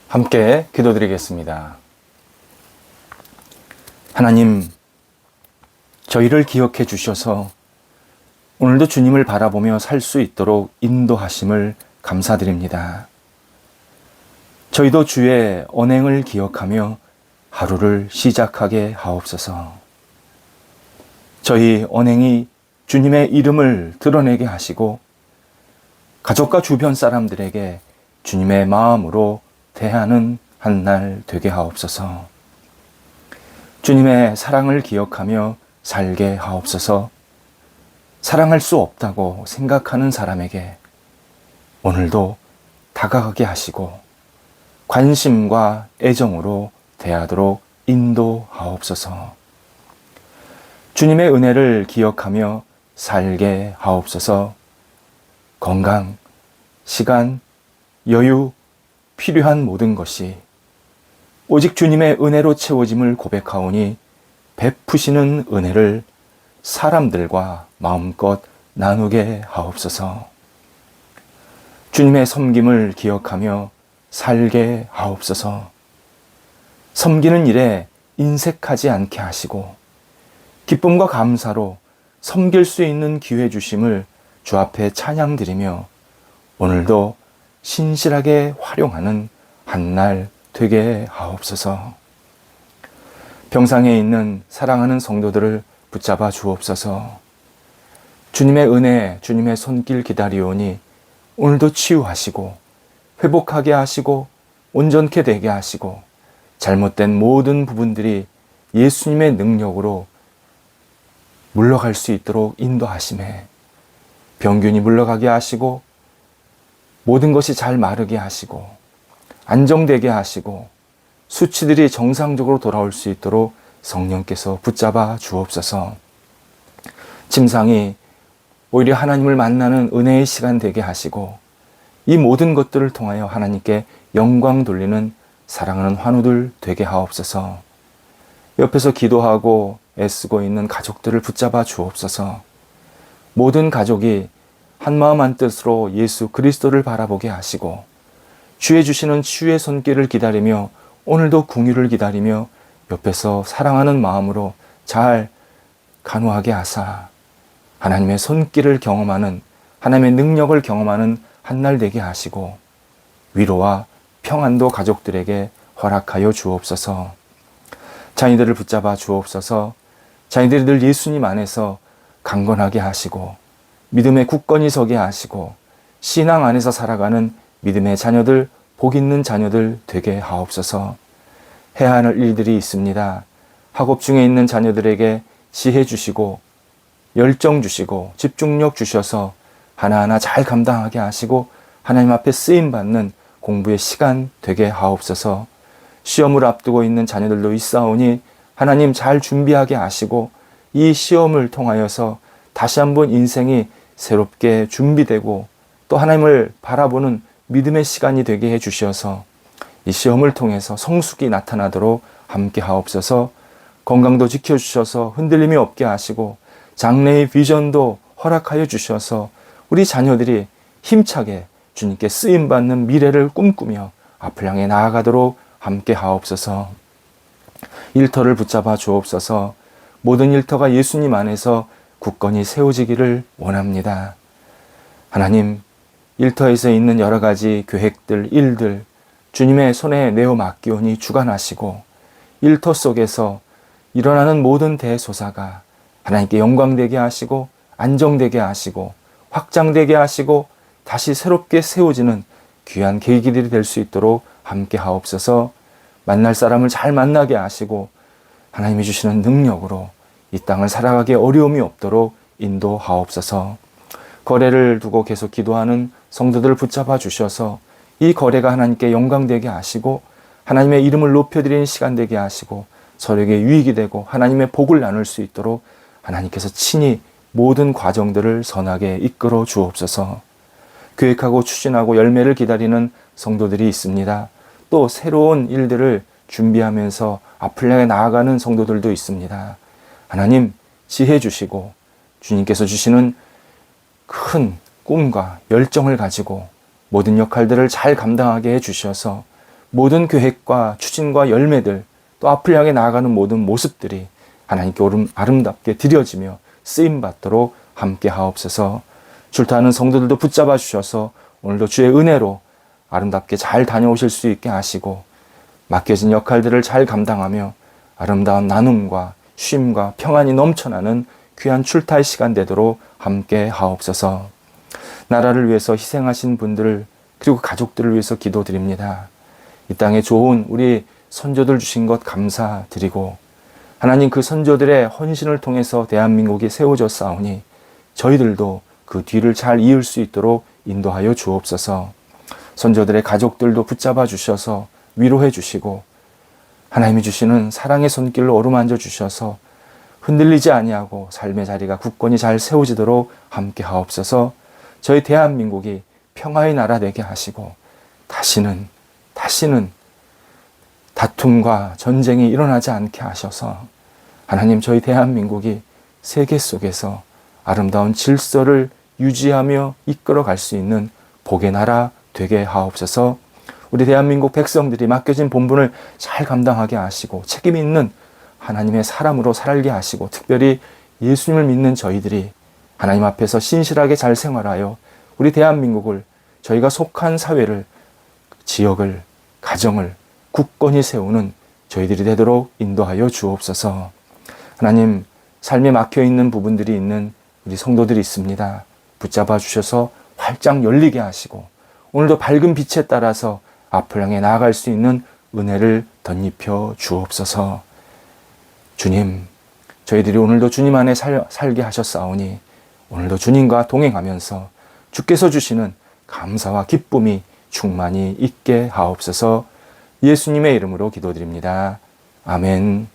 함께 기도드리겠습니다. 하나님, 저희를 기억해 주셔서 오늘도 주님을 바라보며 살 수 있도록 인도하심을 감사드립니다. 저희도 주의 언행을 기억하며 하루를 시작하게 하옵소서. 저희 언행이 주님의 이름을 드러내게 하시고 가족과 주변 사람들에게 주님의 마음으로 대하는 한 날 되게 하옵소서. 주님의 사랑을 기억하며 살게 하옵소서. 사랑할 수 없다고 생각하는 사람에게 오늘도 다가가게 하시고 관심과 애정으로 대하도록 인도하옵소서. 주님의 은혜를 기억하며 살게 하옵소서. 건강, 시간, 여유, 필요한 모든 것이 오직 주님의 은혜로 채워짐을 고백하오니 베푸시는 은혜를 사람들과 마음껏 나누게 하옵소서. 주님의 섬김을 기억하며 살게 하옵소서. 섬기는 일에 인색하지 않게 하시고 기쁨과 감사로 섬길 수 있는 기회 주심을 주 앞에 찬양드리며 오늘도 신실하게 활용하는 한 날 되게 하옵소서. 병상에 있는 사랑하는 성도들을 붙잡아 주옵소서. 주님의 은혜, 주님의 손길 기다리오니 오늘도 치유하시고 회복하게 하시고 온전케 되게 하시고 잘못된 모든 부분들이 예수님의 능력으로 물러갈 수 있도록 인도하심에 병균이 물러가게 하시고 모든 것이 잘 마르게 하시고 안정되게 하시고 수치들이 정상적으로 돌아올 수 있도록 성령께서 붙잡아 주옵소서. 침상이 오히려 하나님을 만나는 은혜의 시간 되게 하시고 이 모든 것들을 통하여 하나님께 영광 돌리는 사랑하는 환우들 되게 하옵소서. 옆에서 기도하고 애쓰고 있는 가족들을 붙잡아 주옵소서. 모든 가족이 한마음 한뜻으로 예수 그리스도를 바라보게 하시고 주의 주시는 치유의 손길을 기다리며 오늘도 긍휼을 기다리며 옆에서 사랑하는 마음으로 잘 간호하게 하사 하나님의 손길을 경험하는 하나님의 능력을 경험하는 한 날 되게 하시고 위로와 평안도 가족들에게 허락하여 주옵소서. 자녀들을 붙잡아 주옵소서. 자녀들이 늘 예수님 안에서 강건하게 하시고 믿음의 굳건히 서게 하시고 신앙 안에서 살아가는 믿음의 자녀들, 복 있는 자녀들 되게 하옵소서. 해야 할 일들이 있습니다. 학업 중에 있는 자녀들에게 지혜 주시고 열정 주시고 집중력 주셔서 하나하나 잘 감당하게 하시고 하나님 앞에 쓰임받는 공부의 시간 되게 하옵소서. 시험을 앞두고 있는 자녀들도 있사오니 하나님 잘 준비하게 하시고 이 시험을 통하여서 다시 한번 인생이 새롭게 준비되고 또 하나님을 바라보는 믿음의 시간이 되게 해주셔서 이 시험을 통해서 성숙이 나타나도록 함께 하옵소서. 건강도 지켜주셔서 흔들림이 없게 하시고 장래의 비전도 허락하여 주셔서 우리 자녀들이 힘차게 주님께 쓰임받는 미래를 꿈꾸며 앞을 향해 나아가도록 함께 하옵소서. 일터를 붙잡아 주옵소서. 모든 일터가 예수님 안에서 굳건히 세워지기를 원합니다. 하나님, 일터에서 있는 여러 가지 계획들, 일들 주님의 손에 내어 맡기오니 주관하시고 일터 속에서 일어나는 모든 대소사가 하나님께 영광되게 하시고 안정되게 하시고 확장되게 하시고 다시 새롭게 세워지는 귀한 계기들이 될 수 있도록 함께 하옵소서. 만날 사람을 잘 만나게 하시고 하나님이 주시는 능력으로 이 땅을 살아가기에 어려움이 없도록 인도하옵소서. 거래를 두고 계속 기도하는 성도들을 붙잡아 주셔서 이 거래가 하나님께 영광되게 하시고 하나님의 이름을 높여드리는 시간 되게 하시고 서로에게 유익이 되고 하나님의 복을 나눌 수 있도록 하나님께서 친히 모든 과정들을 선하게 이끌어 주옵소서. 계획하고 추진하고 열매를 기다리는 성도들이 있습니다. 또 새로운 일들을 준비하면서 앞을 향해 나아가는 성도들도 있습니다. 하나님 지혜 주시고 주님께서 주시는 큰 꿈과 열정을 가지고 모든 역할들을 잘 감당하게 해주셔서 모든 계획과 추진과 열매들, 또 앞을 향해 나아가는 모든 모습들이 하나님께 아름답게 드려지며 쓰임받도록 함께 하옵소서. 출타하는 성도들도 붙잡아 주셔서 오늘도 주의 은혜로 아름답게 잘 다녀오실 수 있게 하시고, 맡겨진 역할들을 잘 감당하며 아름다운 나눔과 쉼과 평안이 넘쳐나는 귀한 출타의 시간 되도록 함께 하옵소서. 나라를 위해서 희생하신 분들을, 그리고 가족들을 위해서 기도드립니다. 이 땅에 좋은 우리 선조들 주신 것 감사드리고, 하나님 그 선조들의 헌신을 통해서 대한민국이 세워졌사오니 저희들도 그 뒤를 잘 이을 수 있도록 인도하여 주옵소서. 선조들의 가족들도 붙잡아 주셔서 위로해 주시고, 하나님이 주시는 사랑의 손길로 어루만져 주셔서 흔들리지 아니하고 삶의 자리가 굳건히 잘 세워지도록 함께 하옵소서. 저희 대한민국이 평화의 나라 되게 하시고, 다시는 다툼과 전쟁이 일어나지 않게 하셔서 하나님, 저희 대한민국이 세계 속에서 아름다운 질서를 유지하며 이끌어 갈 수 있는 복의 나라 되게 하옵소서. 우리 대한민국 백성들이 맡겨진 본분을 잘 감당하게 하시고 책임 있는 하나님의 사람으로 살게 하시고, 특별히 예수님을 믿는 저희들이 하나님 앞에서 신실하게 잘 생활하여 우리 대한민국을, 저희가 속한 사회를, 지역을, 가정을 굳건히 세우는 저희들이 되도록 인도하여 주옵소서. 하나님, 삶에 막혀있는 부분들이 있는 우리 성도들이 있습니다. 붙잡아 주셔서 활짝 열리게 하시고, 오늘도 밝은 빛에 따라서 앞을 향해 나아갈 수 있는 은혜를 덧입혀 주옵소서. 주님, 저희들이 오늘도 주님 안에 살게 하셨사오니 오늘도 주님과 동행하면서 주께서 주시는 감사와 기쁨이 충만히 있게 하옵소서. 예수님의 이름으로 기도드립니다. 아멘.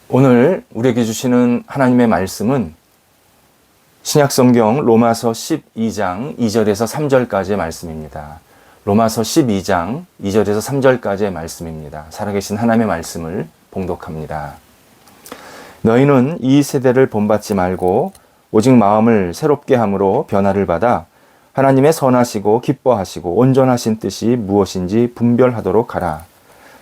오늘 우리에게 주시는 하나님의 말씀은 신약성경 로마서 12장 2절에서 3절까지의 말씀입니다. 로마서 12장 2절에서 3절까지의 말씀입니다. 살아계신 하나님의 말씀을 봉독합니다. 너희는 이 세대를 본받지 말고 오직 마음을 새롭게 함으로 변화를 받아 하나님의 선하시고 기뻐하시고 온전하신 뜻이 무엇인지 분별하도록 하라.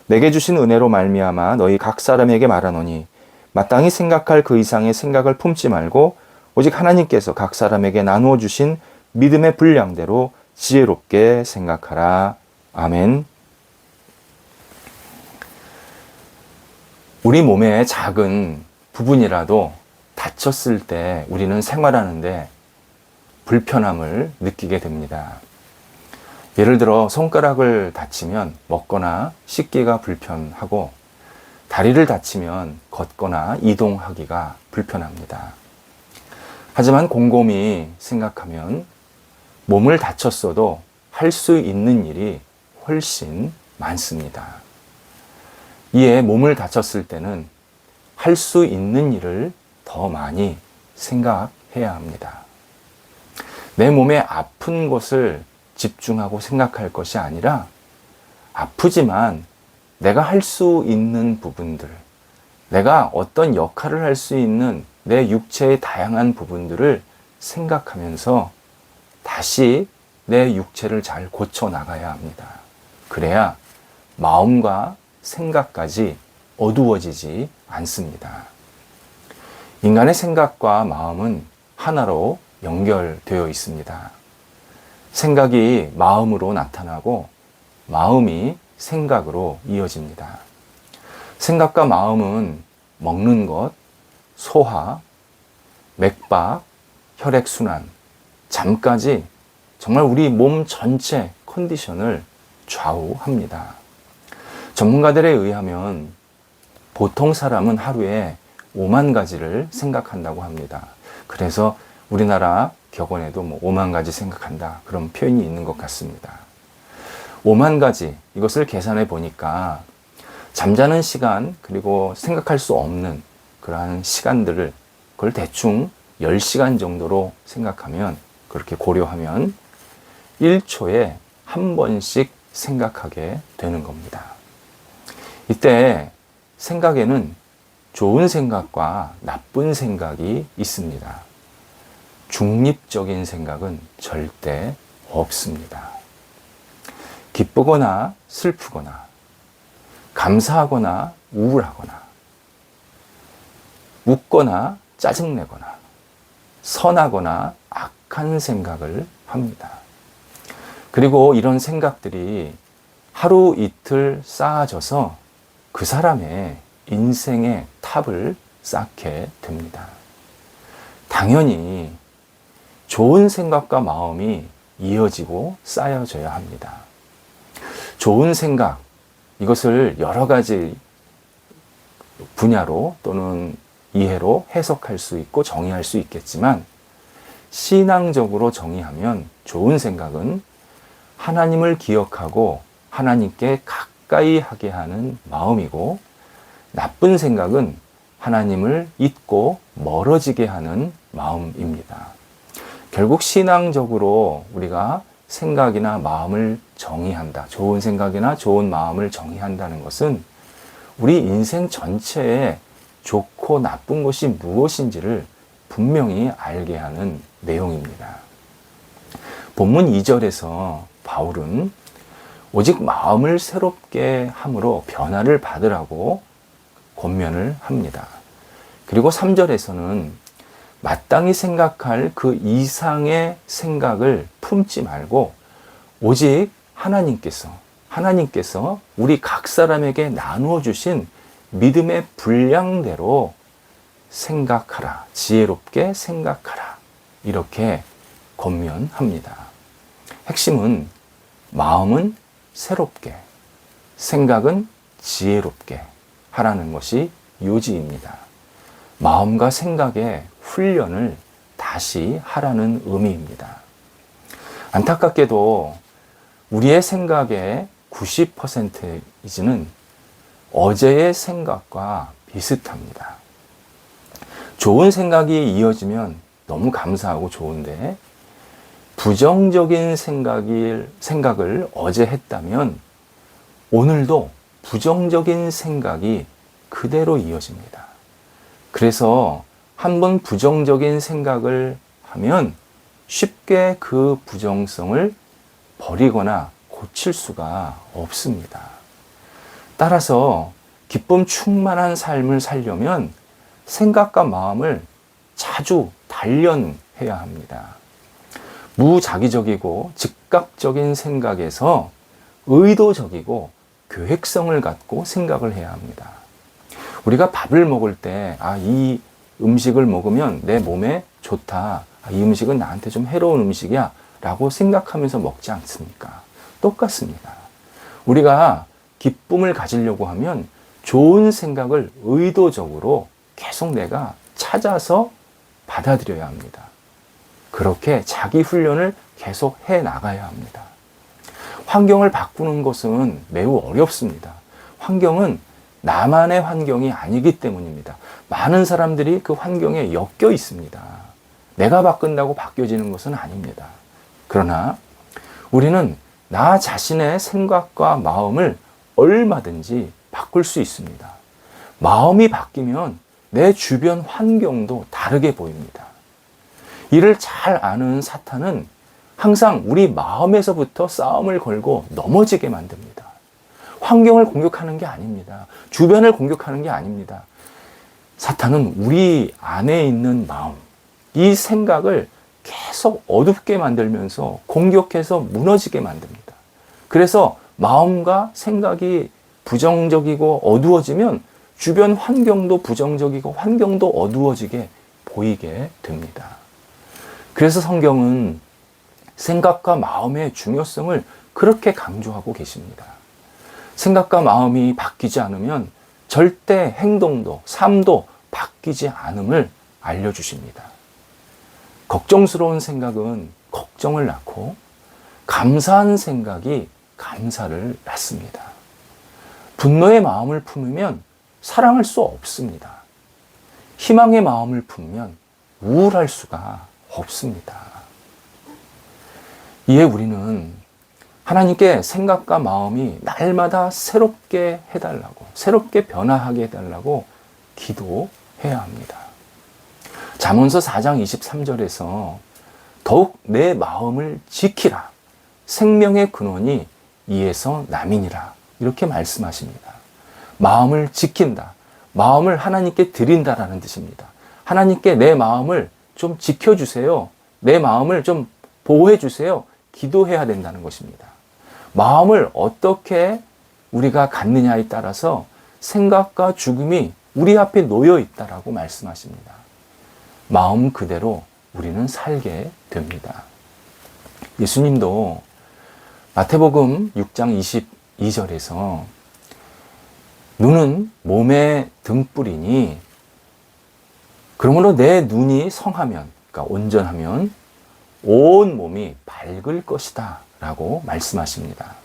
내게 주신 은혜로 말미암아 너희 각 사람에게 말하노니 마땅히 생각할 그 이상의 생각을 품지 말고 오직 하나님께서 각 사람에게 나누어 주신 믿음의 분량대로 지혜롭게 생각하라. 아멘. 우리 몸의 작은 부분이라도 다쳤을 때 우리는 생활하는데 불편함을 느끼게 됩니다. 예를 들어 손가락을 다치면 먹거나 씻기가 불편하고, 다리를 다치면 걷거나 이동하기가 불편합니다. 하지만 곰곰이 생각하면 몸을 다쳤어도 할 수 있는 일이 훨씬 많습니다. 이에 몸을 다쳤을 때는 할 수 있는 일을 더 많이 생각해야 합니다. 내 몸의 아픈 곳을 집중하고 생각할 것이 아니라 아프지만 내가 할 수 있는 부분들, 내가 어떤 역할을 할 수 있는 내 육체의 다양한 부분들을 생각하면서 다시 내 육체를 잘 고쳐 나가야 합니다. 그래야 마음과 생각까지 어두워지지 않습니다. 인간의 생각과 마음은 하나로 연결되어 있습니다. 생각이 마음으로 나타나고 마음이 생각으로 이어집니다. 생각과 마음은 먹는 것, 소화, 맥박, 혈액순환, 잠까지 정말 우리 몸 전체 컨디션을 좌우합니다. 전문가들에 의하면 보통 사람은 하루에 5만 가지를 생각한다고 합니다. 그래서 우리나라 격언에도 5만 가지 생각한다, 그런 표현이 있는 것 같습니다. 5만 가지, 이것을 계산해 보니까 잠자는 시간, 그리고 생각할 수 없는 그러한 시간들을, 그걸 대충 10시간 정도로 생각하면, 그렇게 고려하면 1초에 한 번씩 생각하게 되는 겁니다. 이때 생각에는 좋은 생각과 나쁜 생각이 있습니다. 중립적인 생각은 절대 없습니다. 기쁘거나 슬프거나, 감사하거나 우울하거나, 웃거나 짜증내거나, 선하거나 악한 생각을 합니다. 그리고 이런 생각들이 하루 이틀 쌓아져서 그 사람의 인생의 탑을 쌓게 됩니다. 당연히 좋은 생각과 마음이 이어지고 쌓여져야 합니다. 좋은 생각, 이것을 여러 가지 분야로 또는 이해로 해석할 수 있고 정의할 수 있겠지만, 신앙적으로 정의하면 좋은 생각은 하나님을 기억하고 하나님께 가까이 하게 하는 마음이고, 나쁜 생각은 하나님을 잊고 멀어지게 하는 마음입니다. 결국 신앙적으로 우리가 생각이나 마음을 정의한다, 좋은 생각이나 좋은 마음을 정의한다는 것은 우리 인생 전체에 좋고 나쁜 것이 무엇인지를 분명히 알게 하는 내용입니다. 본문 2절에서 바울은 오직 마음을 새롭게 함으로 변화를 받으라고 권면을 합니다. 그리고 3절에서는 마땅히 생각할 그 이상의 생각을 품지 말고 오직 하나님께서 우리 각 사람에게 나누어 주신 믿음의 분량대로 생각하라, 지혜롭게 생각하라, 이렇게 권면합니다. 핵심은 마음은 새롭게, 생각은 지혜롭게 하라는 것이 요지입니다. 마음과 생각의 훈련을 다시 하라는 의미입니다. 안타깝게도 우리의 생각의 90%이지는 어제의 생각과 비슷합니다. 좋은 생각이 이어지면 너무 감사하고 좋은데, 부정적인 생각을 어제 했다면 오늘도 부정적인 생각이 그대로 이어집니다. 그래서 한번 부정적인 생각을 하면 쉽게 그 부정성을 버리거나 고칠 수가 없습니다. 따라서 기쁨 충만한 삶을 살려면 생각과 마음을 자주 단련해야 합니다. 무자기적이고 즉각적인 생각에서 의도적이고 계획성을 갖고 생각을 해야 합니다. 우리가 밥을 먹을 때, 이 음식을 먹으면 내 몸에 좋다, 이 음식은 나한테 좀 해로운 음식이야 라고 생각하면서 먹지 않습니까? 똑같습니다. 우리가 기쁨을 가지려고 하면 좋은 생각을 의도적으로 계속 내가 찾아서 받아들여야 합니다. 그렇게 자기 훈련을 계속 해 나가야 합니다. 환경을 바꾸는 것은 매우 어렵습니다. 환경은 나만의 환경이 아니기 때문입니다. 많은 사람들이 그 환경에 엮여 있습니다. 내가 바꾼다고 바뀌어지는 것은 아닙니다. 그러나 우리는 나 자신의 생각과 마음을 얼마든지 바꿀 수 있습니다. 마음이 바뀌면 내 주변 환경도 다르게 보입니다. 이를 잘 아는 사탄은 항상 우리 마음에서부터 싸움을 걸고 넘어지게 만듭니다. 환경을 공격하는 게 아닙니다. 주변을 공격하는 게 아닙니다. 사탄은 우리 안에 있는 마음, 이 생각을 계속 어둡게 만들면서 공격해서 무너지게 만듭니다. 그래서 마음과 생각이 부정적이고 어두워지면 주변 환경도 부정적이고 환경도 어두워지게 보이게 됩니다. 그래서 성경은 생각과 마음의 중요성을 그렇게 강조하고 계십니다. 생각과 마음이 바뀌지 않으면 절대 행동도, 삶도 바뀌지 않음을 알려주십니다. 걱정스러운 생각은 걱정을 낳고, 감사한 생각이 감사를 낳습니다. 분노의 마음을 품으면 사랑할 수 없습니다. 희망의 마음을 품으면 우울할 수가 없습니다. 이에 우리는 하나님께 생각과 마음이 날마다 새롭게 해달라고, 새롭게 변화하게 해달라고 기도해야 합니다. 잠언서 4장 23절에서 더욱 내 마음을 지키라. 생명의 근원이 이에서 남이니라. 이렇게 말씀하십니다. 마음을 지킨다. 마음을 하나님께 드린다라는 뜻입니다. 하나님께 내 마음을 좀 지켜주세요. 내 마음을 좀 보호해주세요. 기도해야 된다는 것입니다. 마음을 어떻게 우리가 갖느냐에 따라서 생각과 죽음이 우리 앞에 놓여 있다라고 말씀하십니다. 마음 그대로 우리는 살게 됩니다. 예수님도 마태복음 6장 22절에서 눈은 몸의 등불이니 그러므로 내 눈이 성하면, 그러니까 온전하면 온 몸이 밝을 것이다 라고 말씀하십니다.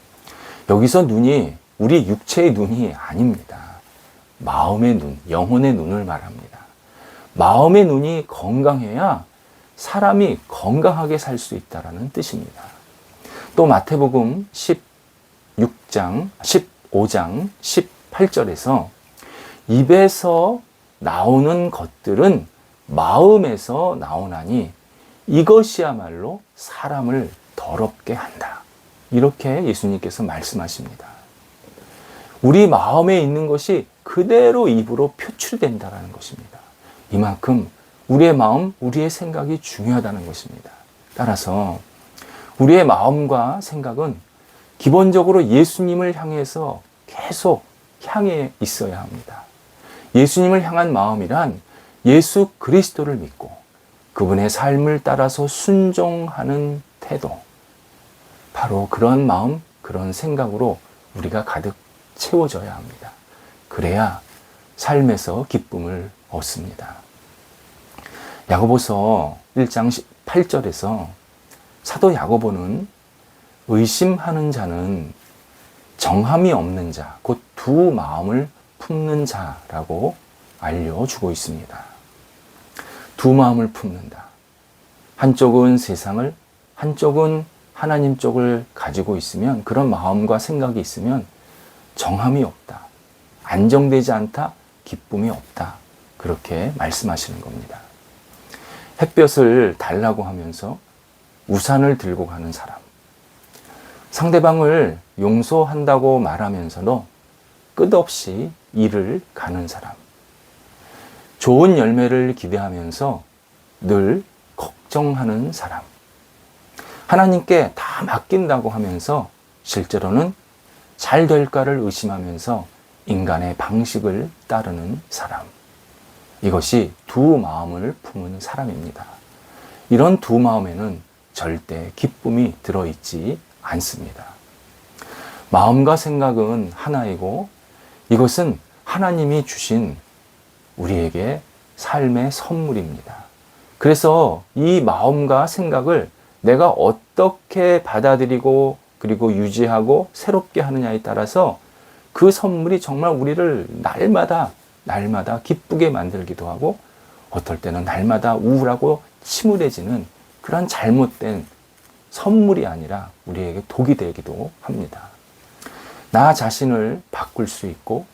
여기서 눈이 우리 육체의 눈이 아닙니다. 마음의 눈, 영혼의 눈을 말합니다. 마음의 눈이 건강해야 사람이 건강하게 살 수 있다는 뜻입니다. 또 마태복음 15장 18절에서 입에서 나오는 것들은 마음에서 나오나니 이것이야말로 사람을 더럽게 한다. 이렇게 예수님께서 말씀하십니다. 우리 마음에 있는 것이 그대로 입으로 표출된다는 것입니다. 이만큼 우리의 마음, 우리의 생각이 중요하다는 것입니다. 따라서 우리의 마음과 생각은 기본적으로 예수님을 향해서 계속 향해 있어야 합니다. 예수님을 향한 마음이란 예수 그리스도를 믿고 그분의 삶을 따라서 순종하는 태도, 바로 그런 마음, 그런 생각으로 우리가 가득 채워져야 합니다. 그래야 삶에서 기쁨을 얻습니다. 야고보서 1장 8절에서 사도 야고보는 의심하는 자는 정함이 없는 자, 곧 두 마음을 품는 자라고 알려주고 있습니다. 두 마음을 품는다. 한쪽은 세상을, 한쪽은 하나님 쪽을 가지고 있으면, 그런 마음과 생각이 있으면 정함이 없다. 안정되지 않다. 기쁨이 없다. 그렇게 말씀하시는 겁니다. 햇볕을 달라고 하면서 우산을 들고 가는 사람, 상대방을 용서한다고 말하면서도 끝없이 일을 가는 사람, 좋은 열매를 기대하면서 늘 걱정하는 사람, 하나님께 다 맡긴다고 하면서 실제로는 잘 될까를 의심하면서 인간의 방식을 따르는 사람, 이것이 두 마음을 품은 사람입니다. 이런 두 마음에는 절대 기쁨이 들어있지 않습니다. 마음과 생각은 하나이고 이것은 하나님이 주신 우리에게 삶의 선물입니다. 그래서 이 마음과 생각을 내가 어떻게 받아들이고 그리고 유지하고 새롭게 하느냐에 따라서 그 선물이 정말 우리를 날마다 기쁘게 만들기도 하고 어떨 때는 날마다 우울하고 침울해지는 그런 잘못된 선물이 아니라 우리에게 독이 되기도 합니다. 나 자신을 바꿀 수 있고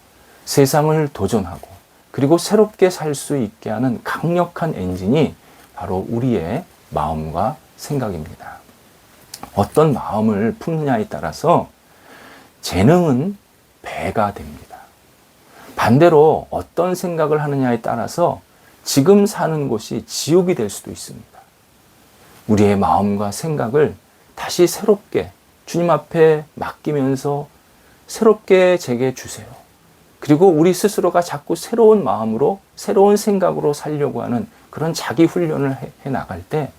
세상을 도전하고 그리고 새롭게 살 수 있게 하는 강력한 엔진이 바로 우리의 마음과 생각입니다. 어떤 마음을 품느냐에 따라서 재능은 배가 됩니다. 반대로 어떤 생각을 하느냐에 따라서 지금 사는 곳이 지옥이 될 수도 있습니다. 우리의 마음과 생각을 다시 새롭게 주님 앞에 맡기면서 새롭게 제게 주세요. 그리고 우리 스스로가 자꾸 새로운 마음으로 새로운 생각으로 살려고 하는 그런 자기 훈련을 해 나갈 때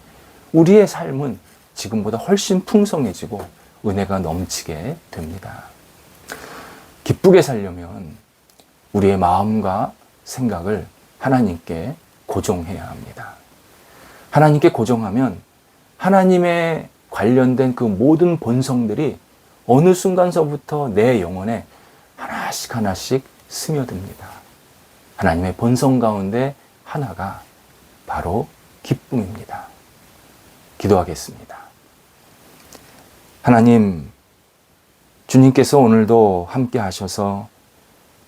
우리의 삶은 지금보다 훨씬 풍성해지고 은혜가 넘치게 됩니다. 기쁘게 살려면 우리의 마음과 생각을 하나님께 고정해야 합니다. 하나님께 고정하면 하나님의 관련된 그 모든 본성들이 어느 순간서부터 내 영혼에 하나씩 스며듭니다. 하나님의 본성 가운데 하나가 바로 기쁨입니다. 기도하겠습니다. 하나님, 주님께서 오늘도 함께 하셔서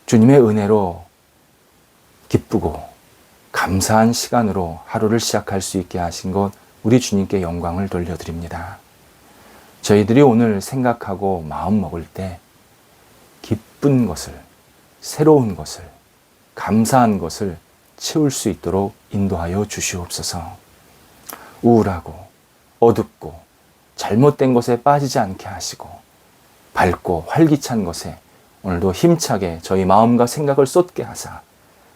주님의 은혜로 기쁘고 감사한 시간으로 하루를 시작할 수 있게 하신 것 우리 주님께 영광을 돌려드립니다. 저희들이 오늘 생각하고 마음 먹을 때 기쁜 것을, 새로운 것을, 감사한 것을 채울 수 있도록 인도하여 주시옵소서. 우울하고 어둡고 잘못된 것에 빠지지 않게 하시고 밝고 활기찬 것에 오늘도 힘차게 저희 마음과 생각을 쏟게 하사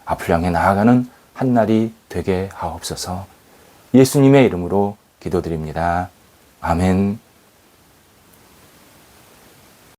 앞을 향해 나아가는 한 날이 되게 하옵소서. 예수님의 이름으로 기도드립니다. 아멘.